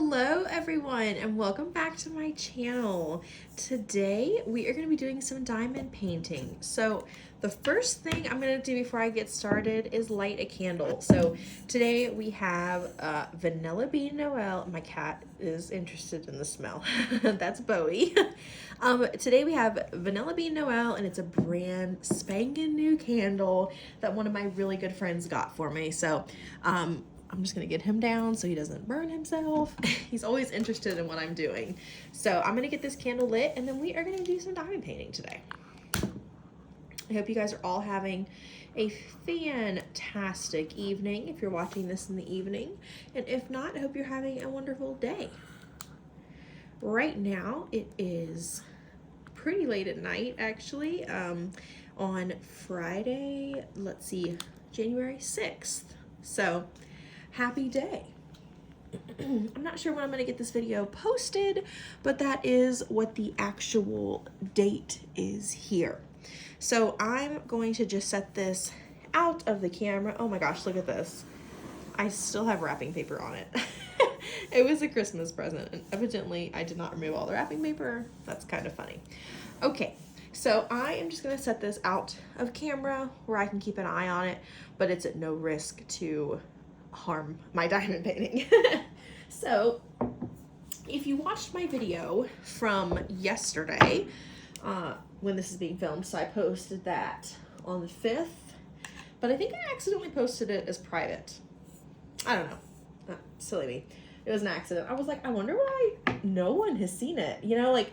Hello everyone and welcome back to my channel. Today we are going to be doing some diamond painting. So the first thing I'm going to do before I get started is light a candle. So today we have Vanilla Bean Noel. My cat is interested in the smell. That's Bowie. Today we have Vanilla Bean Noel, and it's a brand spanking new candle that one of my really good friends got for me. So I'm just gonna get him down so he doesn't burn himself. He's always interested in what I'm doing. So I'm gonna get this candle lit, and then we are gonna do some diamond painting today. I hope you guys are all having a fantastic evening if you're watching this in the evening. And if not, I hope you're having a wonderful day. Right now, it is pretty late at night, actually, on Friday, let's see, January 6th. So, happy day. I'm not sure when I'm going to get this video posted, but that is what the actual date is here. So I'm going to just set this out of the camera. Oh my gosh, look at this. I still have wrapping paper on it. It was a Christmas present, and evidently I did not remove all the wrapping paper. That's kind of funny. Okay, so I am just going to set this out of camera where I can keep an eye on it, but it's at no risk to harm my diamond painting. So if you watched my video from yesterday, when this is being filmed, so I posted that on the 5th, but I think I accidentally posted it as private. I don't know. Silly me. It was an accident. I was like, I wonder why no one has seen it, you know, like,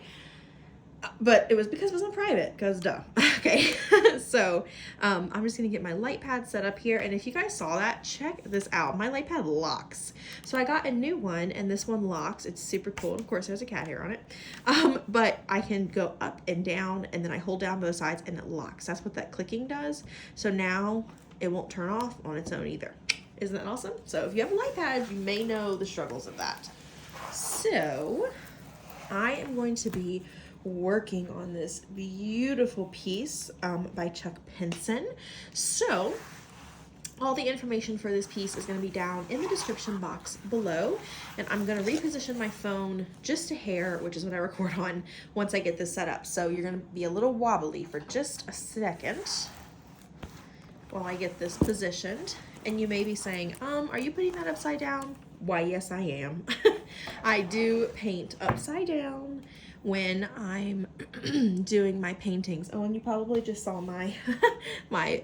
but it was because it was on private, because duh. Okay, so I'm just gonna get my light pad set up here, and if you guys saw that, check this out. My light pad locks. So I got a new one, and this one locks. It's super cool. Of course, there's a cat hair on it. But I can go up and down, and then I hold down both sides, and it locks. That's what that clicking does. So now it won't turn off on its own either. Isn't that awesome? So if you have a light pad, you may know the struggles of that. So I am going to be working on this beautiful piece by Chuck Pinson. So all the information for this piece is going to be down in the description box below, and I'm going to reposition my phone just a hair, which is what I record on, once I get this set up. So you're going to be a little wobbly for just a second while I get this positioned. And you may be saying, are you putting that upside down? Why, yes, I am. I do paint upside down when I'm doing my paintings. Oh, and you probably just saw my my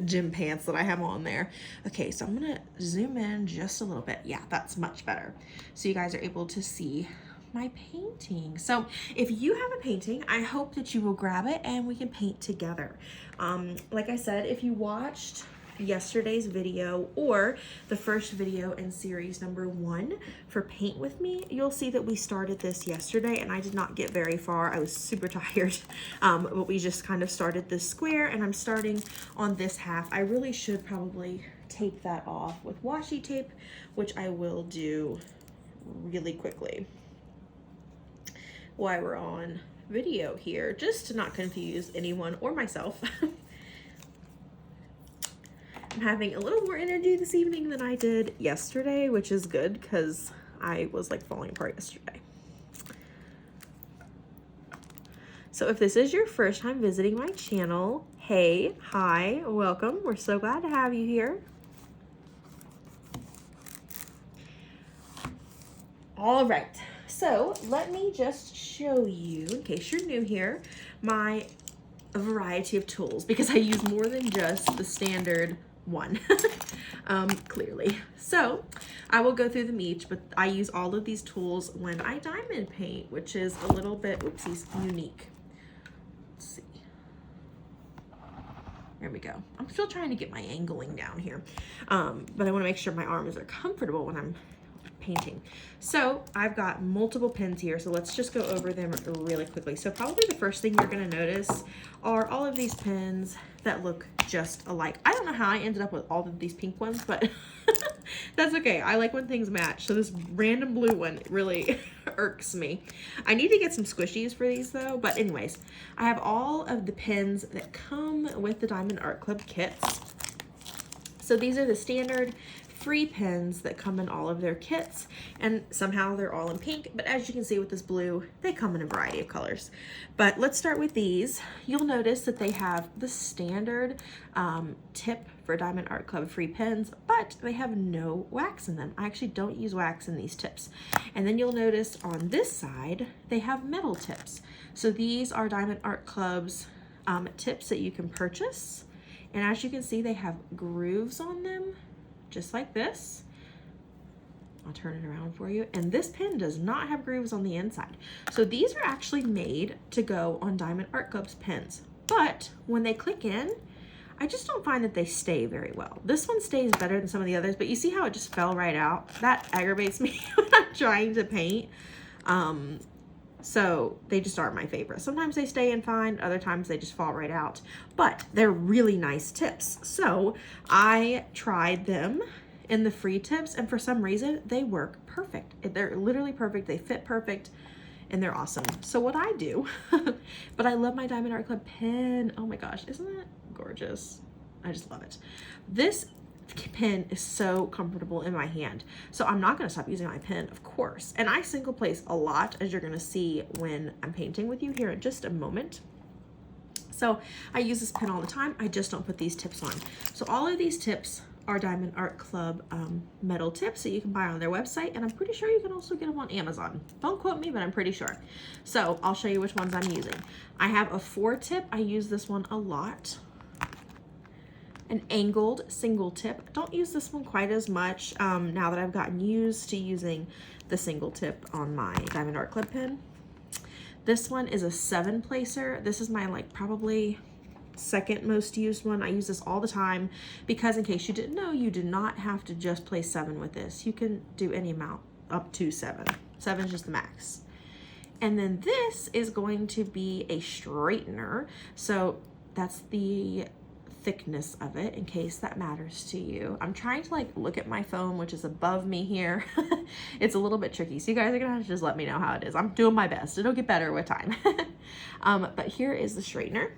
gym pants that I have on there. Okay, so I'm gonna zoom in just a little bit. Yeah, that's much better. So you guys are able to see my painting. So if you have a painting, I hope that you will grab it and we can paint together. Like I said, if you watched yesterday's video or the first video in series number 1 for Paint With Me, you'll see that we started this yesterday and I did not get very far. I was super tired, but we just kind of started this square, and I'm starting on this half. I really should probably tape that off with washi tape, which I will do really quickly while we're on video here, just to not confuse anyone or myself. I'm having a little more energy this evening than I did yesterday, which is good because I was like falling apart yesterday. So if this is your first time visiting my channel, hey, hi, welcome. We're so glad to have you here. All right, so let me just show you, in case you're new here, my variety of tools, because I use more than just the standard one. Clearly. So I will go through them each, but I use all of these tools when I diamond paint, which is a little bit, oopsies, unique. Let's see. There we go. I'm still trying to get my angling down here, but I want to make sure my arms are comfortable when I'm painting. So I've got multiple pins here, so let's just go over them really quickly. So probably the first thing you're going to notice are all of these pins that look just alike. I don't know how I ended up with all of these pink ones, but that's okay. I like when things match. So this random blue one really irks me. I need to get some squishies for these though. But anyways, I have all of the pins that come with the Diamond Art Club kits. So these are the standard free pens that come in all of their kits, and somehow they're all in pink, but as you can see with this blue, they come in a variety of colors. But let's start with these. You'll notice that they have the standard tip for Diamond Art Club free pens, but they have no wax in them. I actually don't use wax in these tips. And then you'll notice on this side, they have metal tips. So these are Diamond Art Club's tips that you can purchase. And as you can see, they have grooves on them, just like this. I'll turn it around for you. And this pen does not have grooves on the inside. So these are actually made to go on Diamond Art Club's pens. But when they click in, I just don't find that they stay very well. This one stays better than some of the others, but you see how it just fell right out? That aggravates me when I'm trying to paint. So they just aren't my favorite. Sometimes they stay in fine, other times they just fall right out, but they're really nice tips. So I tried them in the free tips, and for some reason they work perfect. They're literally perfect. They fit perfect and they're awesome. So what I do, but I love my Diamond Art Club pen. Oh my gosh, isn't that gorgeous? I just love it. This pen is so comfortable in my hand, so I'm not going to stop using my pen, of course. And I single place a lot, as you're going to see when I'm painting with you here in just a moment. So I use this pen all the time. I just don't put these tips on. So all of these tips are Diamond Art Club metal tips that you can buy on their website, and I'm pretty sure you can also get them on Amazon. Don't quote me, but I'm pretty sure. So I'll show you which ones I'm using. I have a 4 tip. I use this one a lot. An angled single tip. Don't use this one quite as much now that I've gotten used to using the single tip on my Diamond Art Club pen. This one is a 7 placer. This is my probably second most used one. I use this all the time because, in case you didn't know, you do not have to just place 7 with this. You can do any amount up to 7. 7 is just the max. And then this is going to be a straightener. So that's the thickness of it, in case that matters to you. I'm trying to look at my phone, which is above me here. It's a little bit tricky, so you guys are gonna have to just let me know how it is. I'm doing my best. It'll get better with time. But here is the straightener.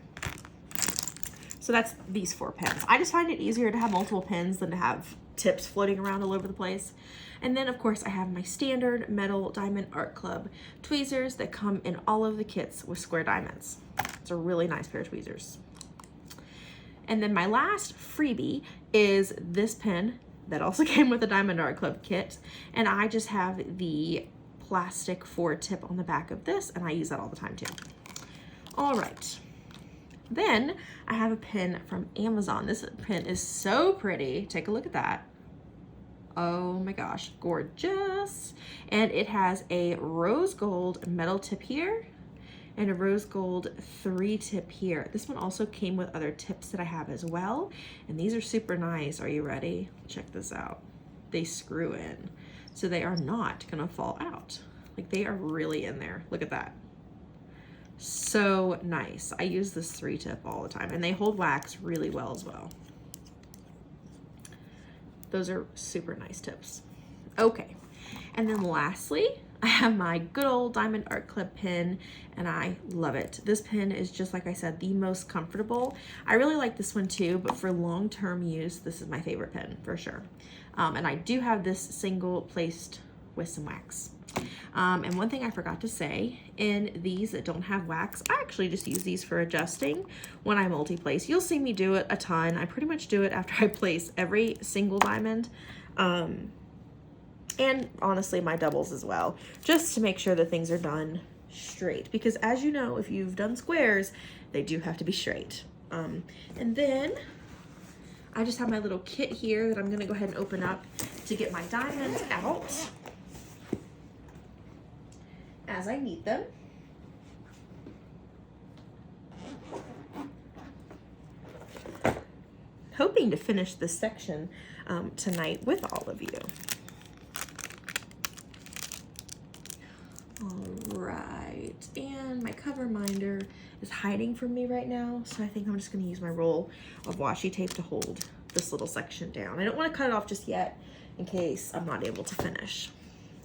So that's these 4 pens. I just find it easier to have multiple pens than to have tips floating around all over the place. And then of course I have my standard metal Diamond Art Club tweezers that come in all of the kits with square diamonds. It's a really nice pair of tweezers. And then my last freebie is this pen that also came with a Diamond Art Club kit. And I just have the plastic 4 tip on the back of this, and I use that all the time too. All right. Then I have a pen from Amazon. This pen is so pretty. Take a look at that. Oh my gosh, gorgeous. And it has a rose gold metal tip here and a rose gold 3 tip here. This one also came with other tips that I have as well. And these are super nice. Are you ready? Check this out. They screw in, so they are not gonna fall out. They are really in there. Look at that. So nice. I use this 3 tip all the time, and they hold wax really well as well. Those are super nice tips. Okay, and then lastly, I have my good old Diamond Art Club pen, and I love it. This pen is, just like I said, the most comfortable. I really like this one too, but for long-term use, this is my favorite pen for sure. And I do have this single placed with some wax. And one thing I forgot to say, in these that don't have wax, I actually just use these for adjusting when I multi-place. You'll see me do it a ton. I pretty much do it after I place every single diamond. And honestly, my doubles as well, just to make sure that things are done straight. Because as you know, if you've done squares, they do have to be straight. And then I just have my little kit here that I'm gonna go ahead and open up to get my diamonds out as I need them. Hoping to finish this section tonight with all of you. All right, and my cover minder is hiding from me right now, so I think I'm just gonna use my roll of washi tape to hold this little section down. I don't wanna cut it off just yet in case I'm not able to finish.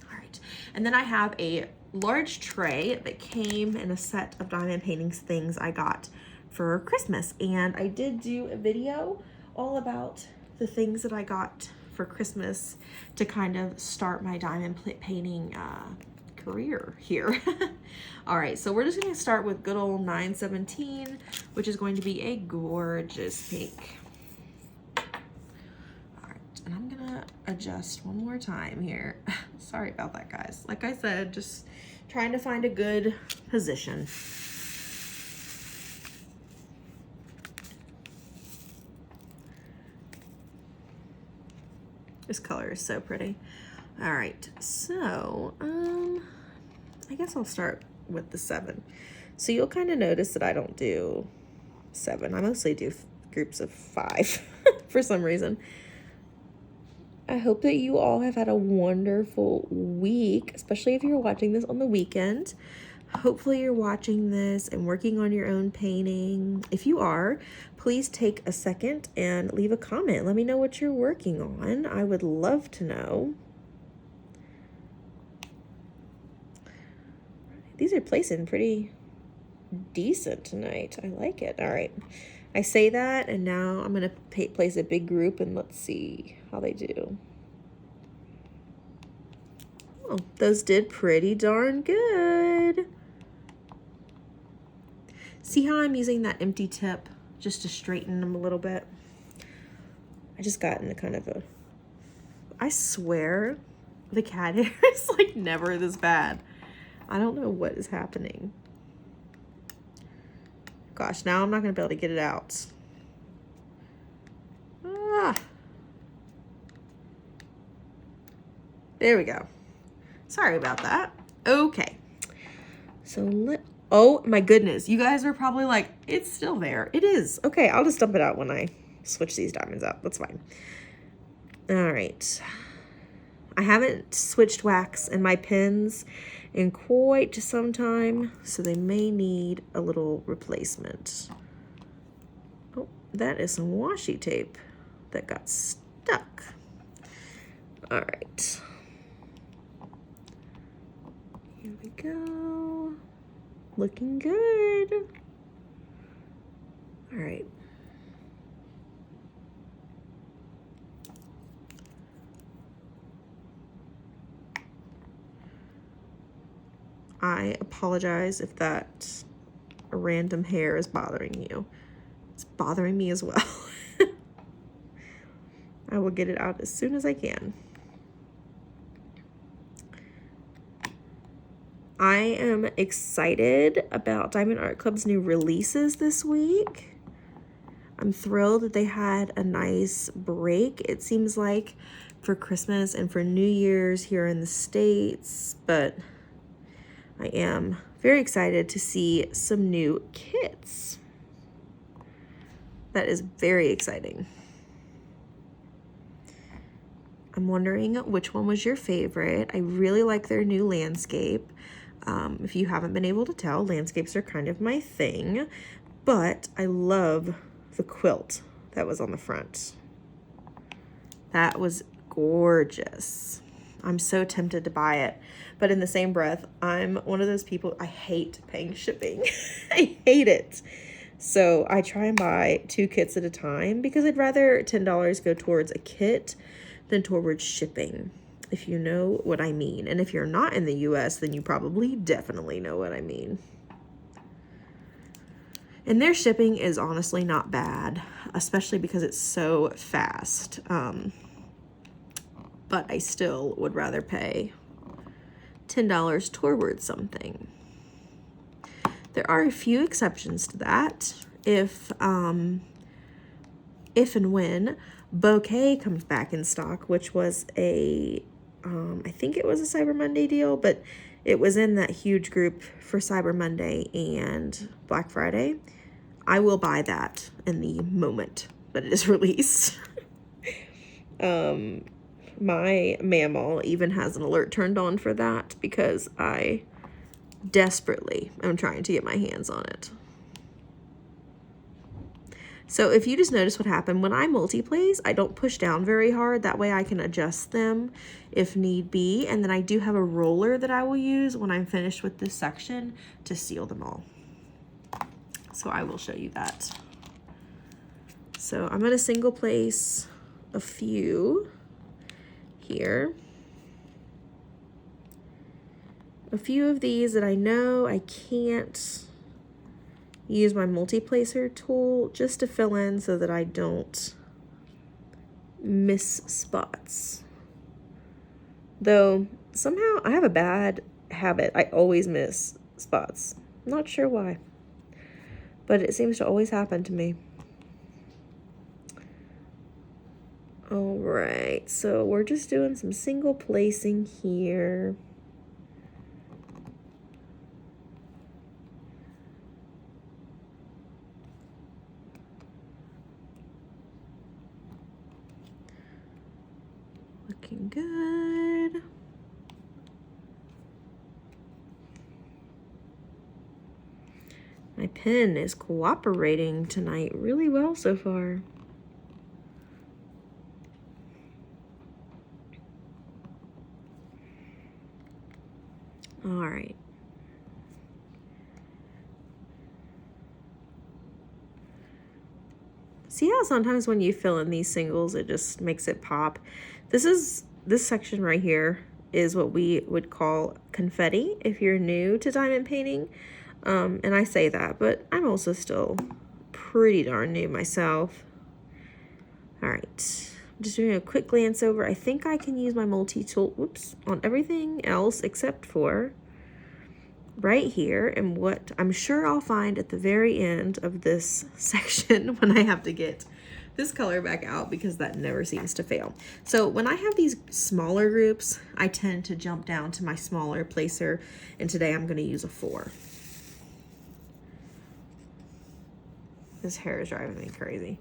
All right, and then I have a large tray that came in a set of diamond paintings things I got for Christmas, and I did do a video all about the things that I got for Christmas to kind of start my diamond painting career here. All right, so we're just gonna start with good old 917, which is going to be a gorgeous pink. All right, and I'm gonna adjust one more time here. Sorry about that, guys. Like I said, just trying to find a good position. This color is so pretty. All right, so I guess I'll start with the 7. So you'll kind of notice that I don't do 7. I mostly do groups of 5 for some reason. I hope that you all have had a wonderful week, especially if you're watching this on the weekend. Hopefully you're watching this and working on your own painting. If you are, please take a second and leave a comment. Let me know what you're working on. I would love to know. These are placing pretty decent tonight. I like it. All right. I say that, and now I'm going to place a big group, and let's see how they do. Oh, those did pretty darn good. See how I'm using that empty tip just to straighten them a little bit? I just got into kind of a... I swear the cat hair is like never this bad. I don't know what is happening. Gosh, now I'm not going to be able to get it out. Ah. There we go. Sorry about that. Okay. So oh my goodness. You guys are probably like, it's still there. It is. Okay, I'll just dump it out when I switch these diamonds out. That's fine. All right. I haven't switched wax in my pens in quite some time, so they may need a little replacement. Oh, that is some washi tape that got stuck. All right. Here we go. Looking good. All right. I apologize if that random hair is bothering you. It's bothering me as well. I will get it out as soon as I can. I am excited about Diamond Art Club's new releases this week. I'm thrilled that they had a nice break, it seems like, for Christmas and for New Year's here in the States, but I am very excited to see some new kits. That is very exciting. I'm wondering which one was your favorite. I really like their new landscape. If you haven't been able to tell, landscapes are kind of my thing, but I love the quilt that was on the front. That was gorgeous. I'm so tempted to buy it. But in the same breath, I'm one of those people, I hate paying shipping. I hate it. So I try and buy 2 kits at a time because I'd rather $10 go towards a kit than towards shipping, if you know what I mean. And if you're not in the US, then you probably definitely know what I mean. And their shipping is honestly not bad, especially because it's so fast. But I still would rather pay $10 towards something. There are a few exceptions to that. If and when Bouquet comes back in stock, which was a, I think it was a Cyber Monday deal, but it was in that huge group for Cyber Monday and Black Friday, I will buy that in the moment that it is released. My mammal even has an alert turned on for that because I desperately am trying to get my hands on it. So if you just notice what happened, when I multi-place, I don't push down very hard. That way I can adjust them if need be. And then I do have a roller that I will use when I'm finished with this section to seal them all. So I will show you that. So I'm going to single place a few. here. A few of these that I know I can't use my multi-placer tool just to fill in so that I don't miss spots. Though somehow I have a bad habit. I always miss spots. I'm not sure why, but it seems to always happen to me. All right, so we're just doing some single placing here. Looking good. My pen is cooperating tonight really well so far. All right. See how sometimes when you fill in these singles, it just makes it pop? This section right here is what we would call confetti if you're new to diamond painting. And I say that, but I'm also still pretty darn new myself. All right, I'm just doing a quick glance over. I think I can use my multi-tool, whoops, on everything else except for right here, and what I'm sure I'll find at the very end of this section when I have to get this color back out, because that never seems to fail. So when I have these smaller groups, I tend to jump down to my smaller placer, and today I'm going to use a 4. This hair is driving me crazy.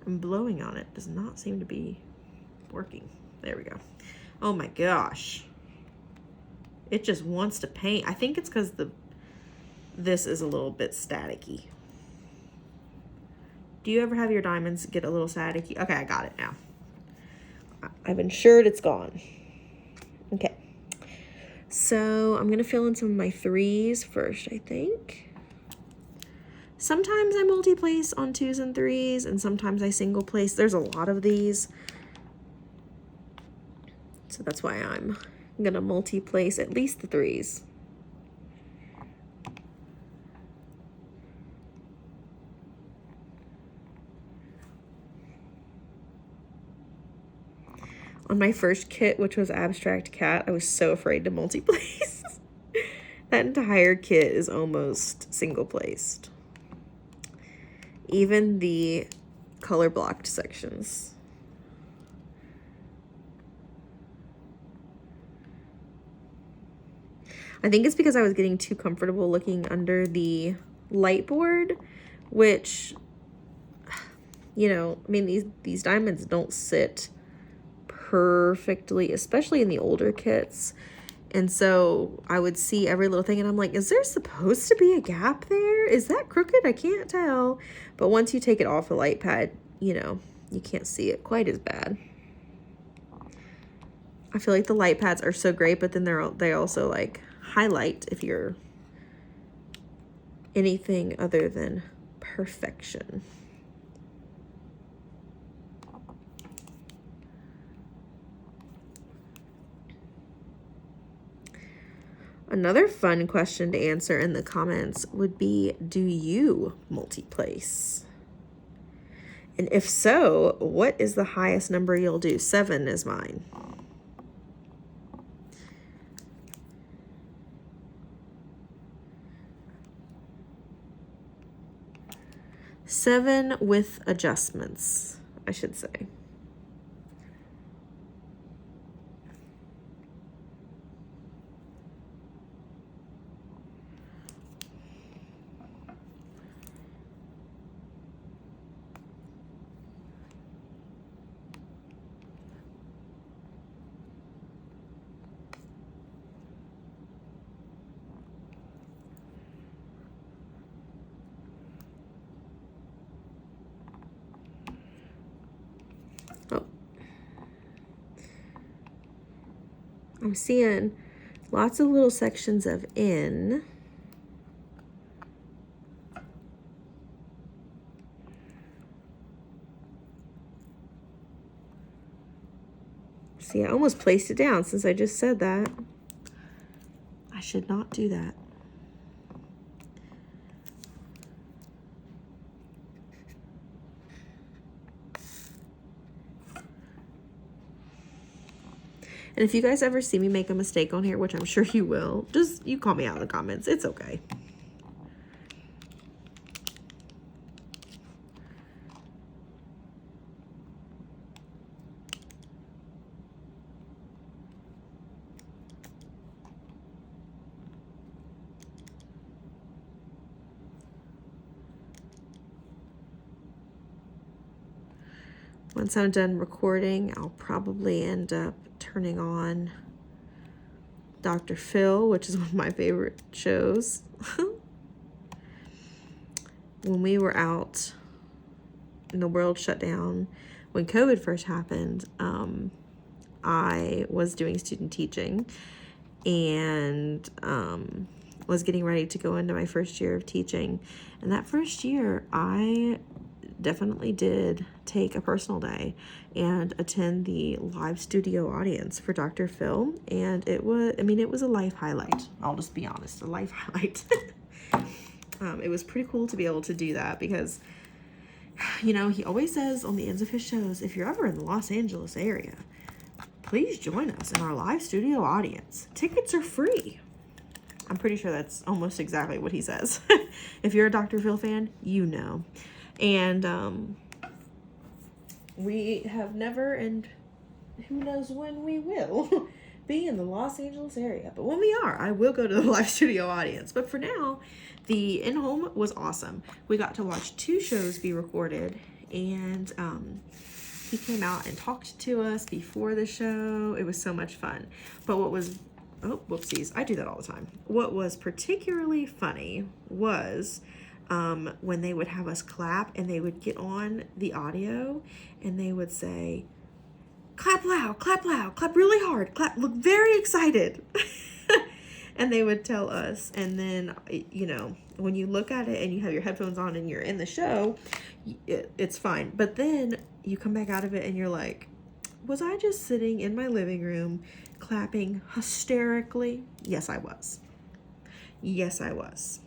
I'm blowing on it. Does not seem to be working. There we go. Oh my gosh. It just wants to paint. I think it's because this is a little bit staticky. Do you ever have your diamonds get a little staticky? Okay, I got it now. I've ensured it's gone. Okay. So I'm going to fill in some of my 3s first, I think. Sometimes I multi-place on 2s and 3s, and sometimes I single place. There's a lot of these. So that's why I'm going to multi-place at least the 3s. On my first kit, which was Abstract Cat, I was so afraid to multi-place. That entire kit is almost single-placed. Even the color-blocked sections. I think it's because I was getting too comfortable looking under the light board, which, you know, I mean, these diamonds don't sit perfectly, especially in the older kits. And so I would see every little thing and I'm like, is there supposed to be a gap there? Is that crooked? I can't tell. But once you take it off the light pad, you know, you can't see it quite as bad. I feel like the light pads are so great, but then they also like highlight if you're anything other than perfection. Another fun question to answer in the comments would be, do you multi-place? And if so, what is the highest number you'll do? 7 is mine. Seven with adjustments, I should say. I'm seeing lots of little sections of in. See, I almost placed it down since I just said that. I should not do that. And if you guys ever see me make a mistake on here, which I'm sure you will, just you call me out in the comments. It's okay. Once I'm done recording, I'll probably end up turning on Dr. Phil, which is one of my favorite shows. When we were out and the world shut down, when COVID first happened, I was doing student teaching and was getting ready to go into my first year of teaching. And that first year, I definitely did take a personal day and attend the live studio audience for Dr. Phil. And it was, I mean, it was a life highlight. I'll just be honest, a life highlight. It was pretty cool to be able to do that because, you know, he always says on the ends of his shows, if you're ever in the Los Angeles area, please join us in our live studio audience. Tickets are free. I'm pretty sure that's almost exactly what he says. If you're a Dr. Phil fan, you know. And we have never, and who knows when we will, be in the Los Angeles area. But when we are, I will go to the live studio audience. But for now, the in-home was awesome. We got to watch 2 shows be recorded, and he came out and talked to us before the show. It was so much fun. But what was, oh, whoopsies, I do that all the time. What was particularly funny was when they would have us clap and they would get on the audio and they would say, clap loud, clap really hard, clap, look very excited. And they would tell us, and then, you know, when you look at it and you have your headphones on and you're in the show, it's fine. But then you come back out of it and you're like, was I just sitting in my living room clapping hysterically? Yes, I was. Yes, I was.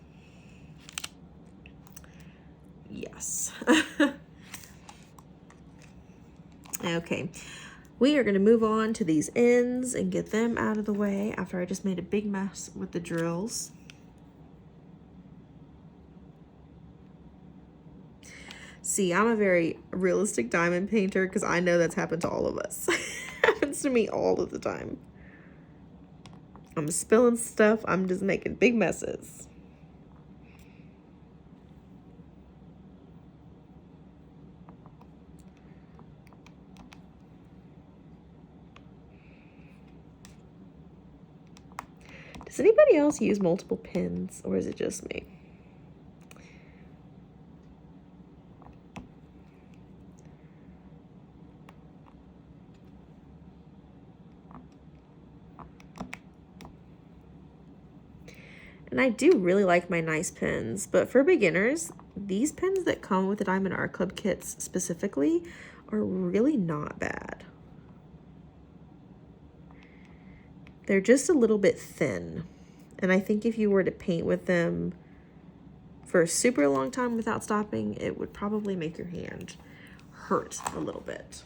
Yes. Okay. We are going to move on to these ends and get them out of the way after I just made a big mess with the drills. See, I'm a very realistic diamond painter because I know that's happened to all of us. Happens to me all of the time. I'm spilling stuff. I'm just making big messes. Does anybody else use multiple pens, or is it just me? And I do really like my nice pens, but for beginners, these pens that come with the Diamond Art Club kits specifically are really not bad. They're just a little bit thin. And I think if you were to paint with them for a super long time without stopping, it would probably make your hand hurt a little bit.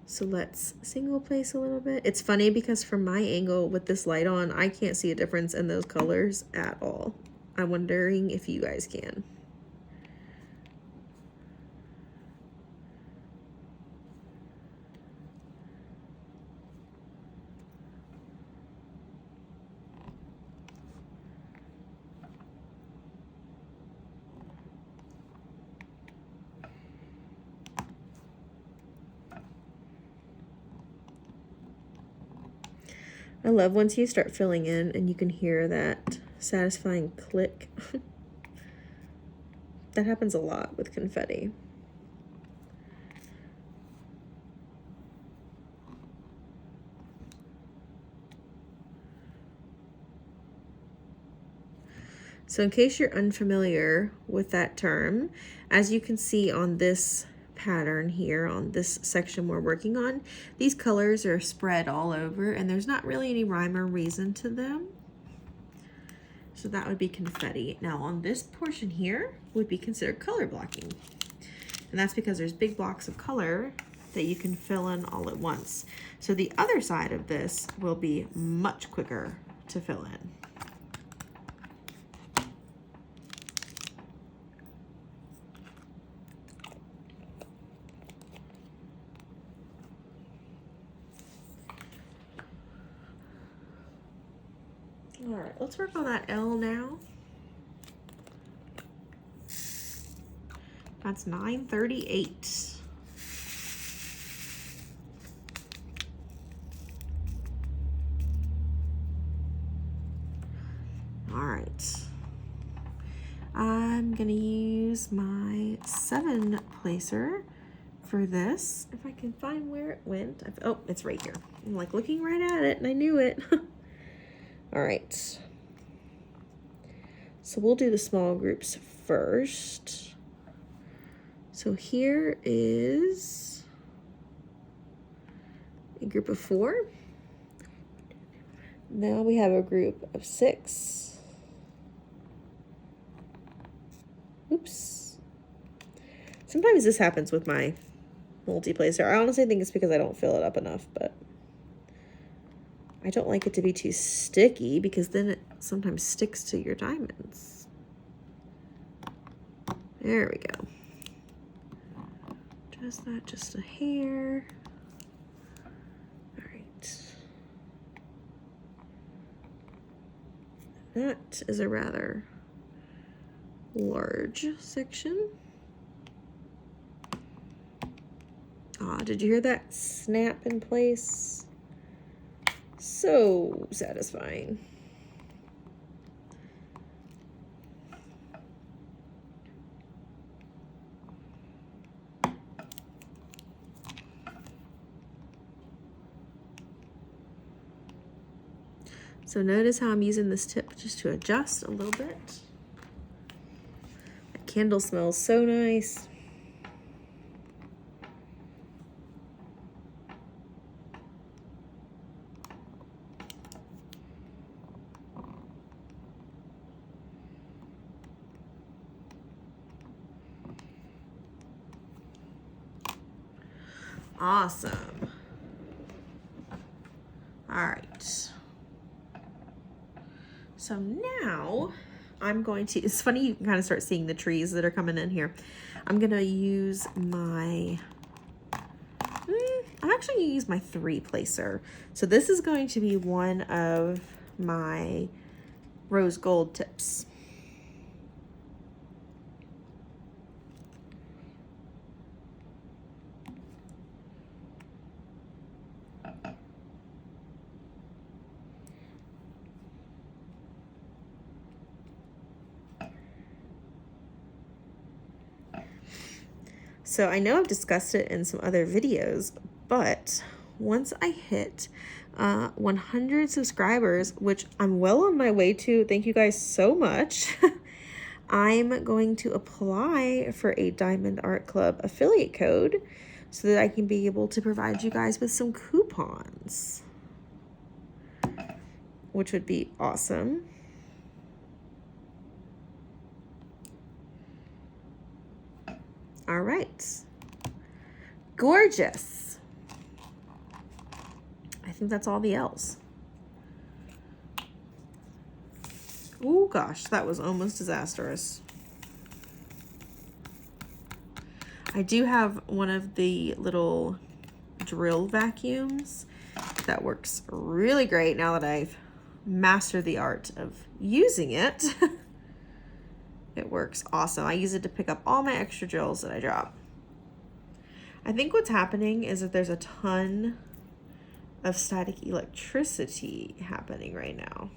So let's single place a little bit. It's funny because from my angle with this light on, I can't see a difference in those colors at all. I'm wondering if you guys can. I love once you start filling in and you can hear that satisfying click. That happens a lot with confetti. So in case you're unfamiliar with that term, as you can see on this pattern here on this section we're working on. These colors are spread all over and there's not really any rhyme or reason to them. So that would be confetti. Now on this portion here would be considered color blocking. And that's because there's big blocks of color that you can fill in all at once. So the other side of this will be much quicker to fill in. All right, let's work on that L now. That's 938. All right. I'm gonna use my 7 placer for this. If I can find where it went. Oh, it's right here. I'm like looking right at it and I knew it. All right. So we'll do the small groups first. So here is a group of 4. Now we have a group of 6. Oops. Sometimes this happens with my multi-placer. I honestly think it's because I don't fill it up enough, but I don't like it to be too sticky because then it sometimes sticks to your diamonds. There we go. Just that, just a hair. All right. That is a rather large section. Ah, did you hear that snap in place? So satisfying. So notice how I'm using this tip just to adjust a little bit. That candle smells so nice. Awesome. All right. So now I'm going to, it's funny, you can kind of start seeing the trees that are coming in here. I'm going to use my, I'm actually going to use my 3 placer. So this is going to be one of my rose gold tips. So I know I've discussed it in some other videos, but once I hit 100 subscribers, which I'm well on my way to, thank you guys so much, I'm going to apply for a Diamond Art Club affiliate code so that I can be able to provide you guys with some coupons, which would be awesome. All right, gorgeous. I think that's all the L's. Oh gosh, that was almost disastrous. I do have one of the little drill vacuums that works really great now that I've mastered the art of using it. It works awesome. I use it to pick up all my extra drills that I drop. I think what's happening is that there's a ton of static electricity happening right now,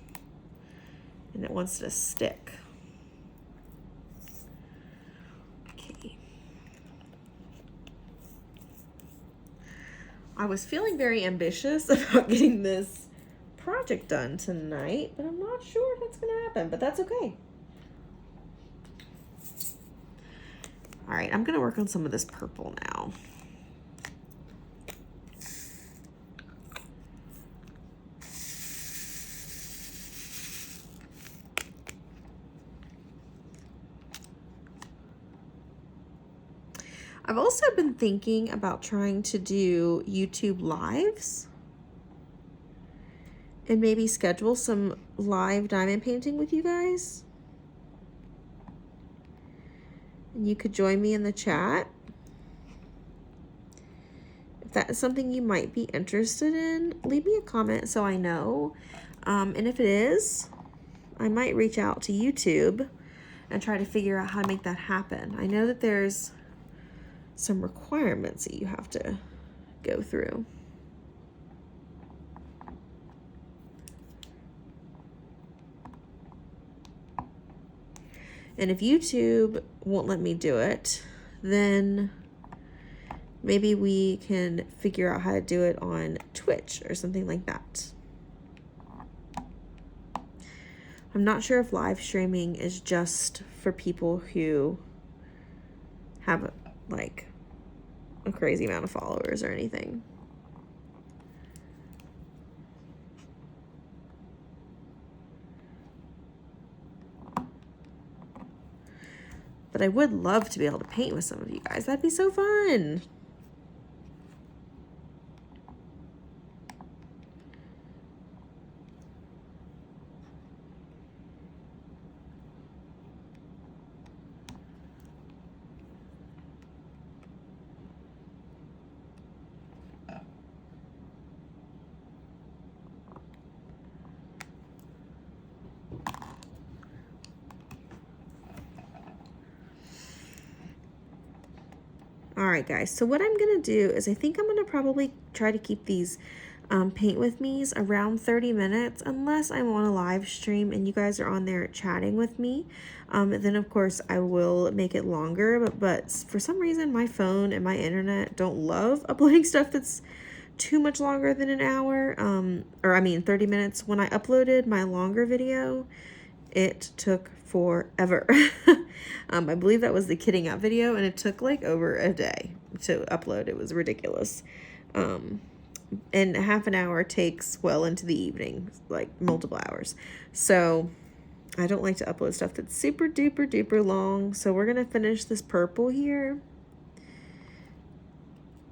and it wants to stick. Okay. I was feeling very ambitious about getting this project done tonight, but I'm not sure if that's gonna happen, but that's okay. All right, I'm gonna work on some of this purple now. I've also been thinking about trying to do YouTube lives and maybe schedule some live diamond painting with you guys. And you could join me in the chat if that is something you might be interested in. Leave me a comment so I know. And if it is, I might reach out to YouTube and try to figure out how to make that happen. I know that there's some requirements that you have to go through. And if YouTube won't let me do it, then maybe we can figure out how to do it on Twitch or something like that. I'm not sure if live streaming is just for people who have like a crazy amount of followers or anything. But I would love to be able to paint with some of you guys. That'd be so fun. All right, guys, so what I'm gonna do is I think I'm gonna probably try to keep these paint with me's around 30 minutes, unless I'm on a live stream and you guys are on there chatting with me. Then of course I will make it longer, but for some reason my phone and my internet don't love uploading stuff that's too much longer than an hour, or I mean 30 minutes. When I uploaded my longer video, it took forever. I believe that was the Kidding Up video, and it took like over a day to upload. It was ridiculous. And half an hour takes well into the evening, like multiple hours. So I don't like to upload stuff that's super duper duper long. So we're gonna finish this purple here,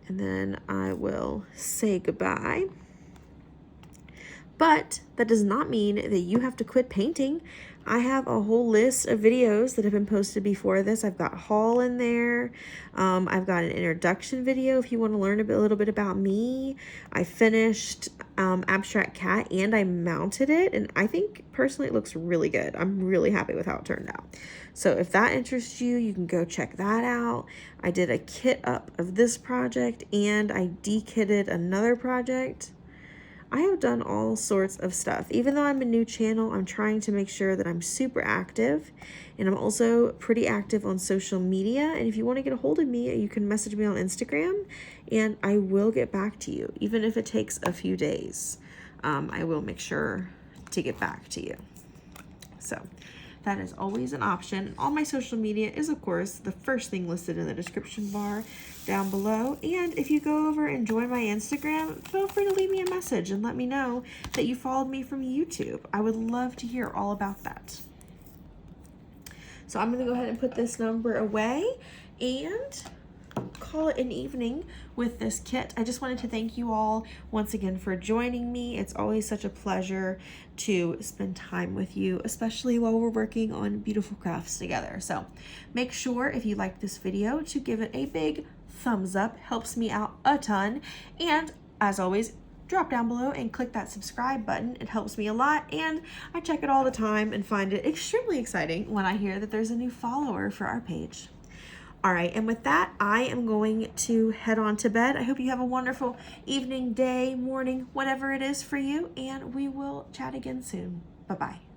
and then I will say goodbye. But that does not mean that you have to quit painting. I have a whole list of videos that have been posted before this. I've got a haul in there. I've got an introduction video if you want to learn a little bit about me. I finished Abstract Cat and I mounted it, and I think personally it looks really good. I'm really happy with how it turned out. So if that interests you, you can go check that out. I did a kit up of this project and I de-kitted another project. I have done all sorts of stuff. Even though I'm a new channel, I'm trying to make sure that I'm super active, and I'm also pretty active on social media. And if you want to get a hold of me, you can message me on Instagram and I will get back to you. Even if it takes a few days, I will make sure to get back to you. So that is always an option. All my social media is, of course, the first thing listed in the description bar down below. And if you go over and join my Instagram, feel free to leave me a message and let me know that you followed me from YouTube. I would love to hear all about that. So I'm going to go ahead and put this number away and call it an evening with this kit. I just wanted to thank you all once again for joining me. It's always such a pleasure to spend time with you, especially while we're working on beautiful crafts together. So make sure, if you like this video, to give it a big thumbs up. Helps me out a ton. And as always, drop down below and click that subscribe button. It helps me a lot, and I check it all the time and find it extremely exciting when I hear that there's a new follower for our page. All right, and with that, I am going to head on to bed. I hope you have a wonderful evening, day, morning, whatever it is for you, and we will chat again soon. Bye-bye.